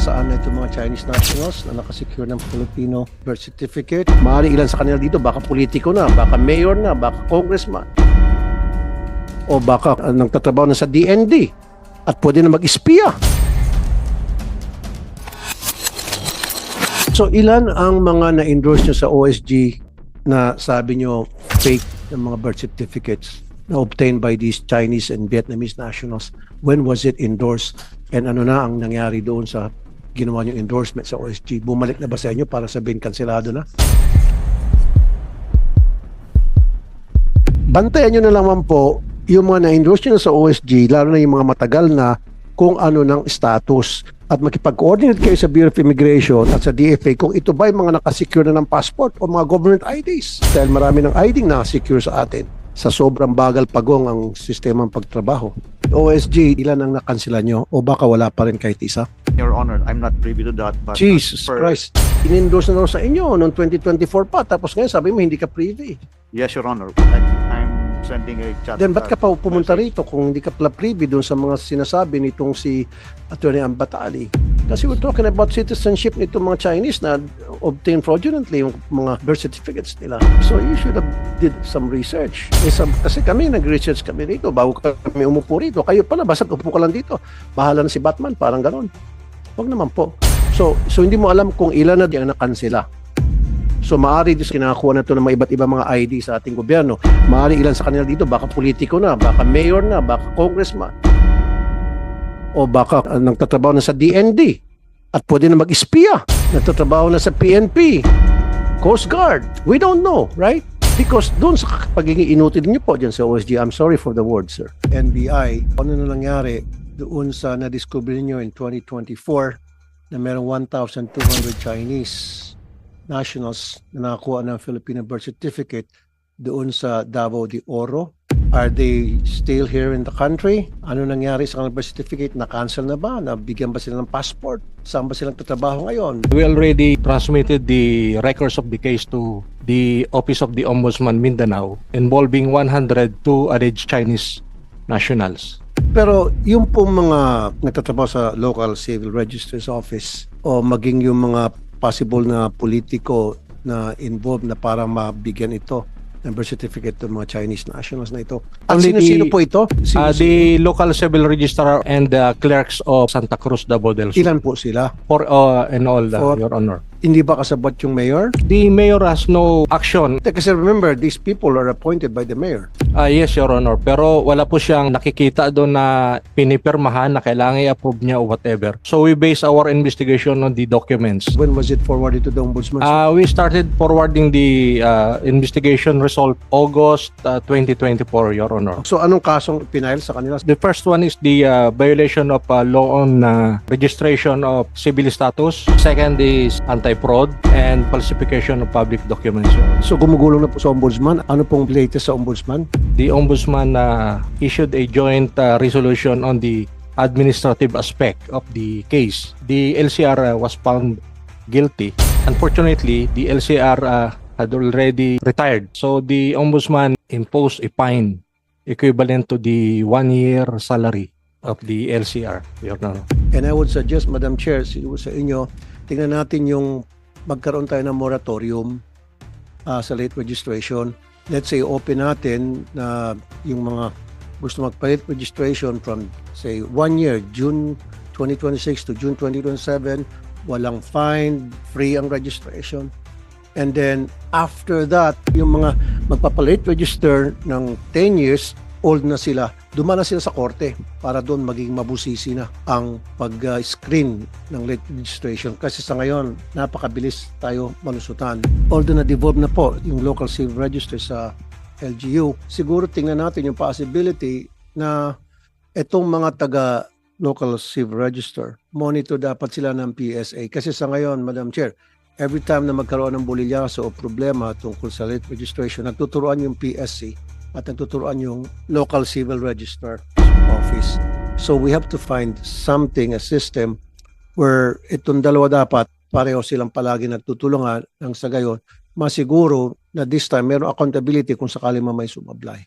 saan na itong mga Chinese nationals na nakasecure ng Filipino birth certificate. Maaaring ilan sa kanila dito, baka politiko na, baka mayor na, baka congressman, o baka nagtatrabaho na sa DND at pwede na mag-espiya. So ilan ang mga na-endorse nyo sa OSG na sabi nyo fake ng mga birth certificates na obtained by these Chinese and Vietnamese nationals? When was it endorsed? And ano na ang nangyari doon sa ginawa nyo endorsement sa OSG? Bumalik na ba sa inyo para sabihin kanselado na? Bantayan nyo na naman po yung mga na-endorse nyo sa OSG, lalo na yung mga matagal na, kung ano ng status, at makipag-coordinate kayo sa Bureau of Immigration at sa DFA kung ito ba yung mga nakasecure na ng passport o mga government IDs. Dahil marami ng ID na secure sa atin. Sa sobrang bagal pagong ang sistemang pagtrabaho. OSG, ilan ang nakansela nyo o baka wala pa rin kahit isa? Your Honor, I'm not privy to that. But Jesus Christ. In-endorse na sa inyo noong 2024 pa, tapos ngayon sabi mo hindi ka privy. Yes, Your Honor. I'm sending a chat. Then ba't ka pa pumunta rito kung hindi ka pala privy doon sa mga sinasabi nitong si Attorney Ambatali? Kasi we're talking about citizenship nitong mga Chinese na obtained fraudulently yung mga birth certificates nila. So you should have did some research. Kasi kami, nag-research kami rito bago kami umupo rito. Kayo pala, basta upo ka lang dito. Bahala na si Batman, parang ganon. Huwag naman po. So hindi mo alam kung ilan na yung nakansela. So maaari dito kinakakuha na ito ng mga iba't ibang mga ID sa ating gobyerno. Maaari ilan sa kanila dito, baka politiko na, baka mayor na, baka congressman, o baka nagtatrabaho na sa DND at pwede na mag-espiya. Nagtatrabaho na sa PNP, Coast Guard. We don't know, right? Because doon sa pagiging inutil niyo po dyan sa OSG, I'm sorry for the word, sir. NBI, ano na nangyari doon sa na-discover niyo in 2024 na merong 1,200 Chinese nationals na nakakuha ng Filipino birth certificate doon sa Davao de Oro? Are they still here in the country? Ano nangyari sa kanilang birth certificate? Na-cancel na ba? Nabigyan ba sila ng passport? Saan ba silang tatrabaho ngayon? We already transmitted the records of the case to the Office of the Ombudsman Mindanao involving 102 alleged Chinese nationals. Pero yung pong mga nagtatrabaho sa local civil registrar's office o maging yung mga possible na politiko na involved na para mabigyan ito ng birth certificate ng mga Chinese nationals na ito. At sino-sino po ito? The local civil registrar and the clerks of Santa Cruz, Davao del Sur. Ilan po sila? For and all, Your Honor. Hindi ba kasabot yung mayor? The mayor has no action. Kasi remember, these people are appointed by the mayor. Yes, Your Honor. Pero wala po siyang nakikita doon na pinipirmahan na kailangan i-approve niya o whatever. So we base our investigation on the documents. When was it forwarded to the ombudsman? We started forwarding the investigation result August 2024, Your Honor. So anong kasong pinile sa kanila? The first one is the violation of law on registration of civil status. Second is anti-fraud and falsification of public documents. So gumugulong na po sa ombudsman. Ano pong latest sa ombudsman? The ombudsman issued a joint resolution on the administrative aspect of the case. The LCR was found guilty. Unfortunately, the LCR had already retired. So the ombudsman imposed a fine equivalent to the 1-year salary of the LCR. Your Honor. And I would suggest, Madam Chair, siguro sa inyo, tingnan natin yung magkaroon tayo ng moratorium sa late registration. Let's say open natin na yung mga gusto magpa-late registration from say 1 year, June 2026 to June 2027, walang fine, free ang registration. And then after that, yung mga magpapa-late register ng 10 years, old na sila, dumana sila sa korte para doon maging mabusisi na ang pag-screen ng late registration. Kasi sa ngayon, napakabilis tayo malusutan. Although na-devolve na po yung local civil register sa LGU, siguro tingnan natin yung possibility na itong mga taga local civil register, monitor dapat sila ng PSA. Kasi sa ngayon, Madam Chair, every time na magkaroon ng bulilyaso o problema tungkol sa late registration, nagtuturuan yung PSC at nagtuturuan yung local civil register office. So we have to find something, a system, where itong dalawa dapat pareho silang palagi nagtutulungan nang sa gayon, masiguro na this time mayroong accountability kung sakali may sumablay.